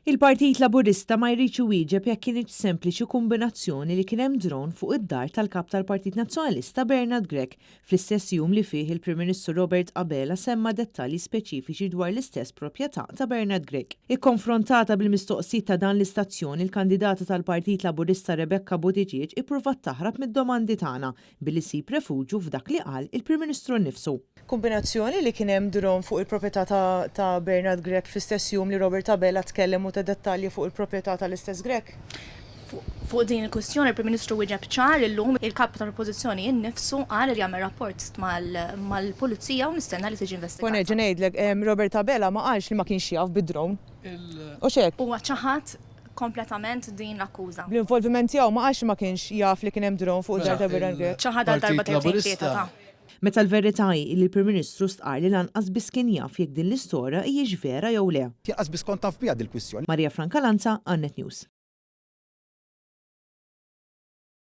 Il-Partit Laburista ma jridx iwieġeb jekk kienet sempliċi kombinazzjoni li kien hemm dron fuq id-dar tal-kap tal-Partit Nazzjonalista Bernard Grech fl-istess jum li fih il-Prim Ministru Robert Abela semma dettalji speċifiċi dwar l-istess proprjetà ta' Bernard Grech. Ikkonfrontata bil-mistoqsijiet ta' dan l-istazzjoni, il-kandidata tal-Partit Laburista Rebecca Buttigieg ippruvat taħrab mid-domandi tagħna billi sib refuġju f'dak li qal il-Prim Ministru nnifsu. Kombinazzjoni li kien hemm dron fuq il-proprjetà ta' Bernard Grech fl-istess jum li Robert Abela tkellem ta' dettalji fuq il-proprjetà tal-istess Grech? Fuq din il-kwistjoni il-Prim Ministru wieġeb ċar illum il-kap tal-Oppożizzjoni innifsu qal li jagħmel rapport mal-Pulizija u nistenna li tiġi investigata. Poneġi ngħidlek, Robert Abela ma qalx li ma kienx jaf bid-drone. U xek? Huwa ċaħat kompletament din l-akkuża. L-involviment tiegħu ma qalx li ma kienx jaf li kien hemm drone fuq id-dar ta' Bernard Grech. ċaħat għal darba tlieta ta'. Meta l-verità li l-Prim Ministru stqar li lanqas biss kien jaf jekk din l-istorja hijiex vera jew le. Janqas biss kont taf biha dil-kwistjoni. Marija Franca Lanza, Annet News.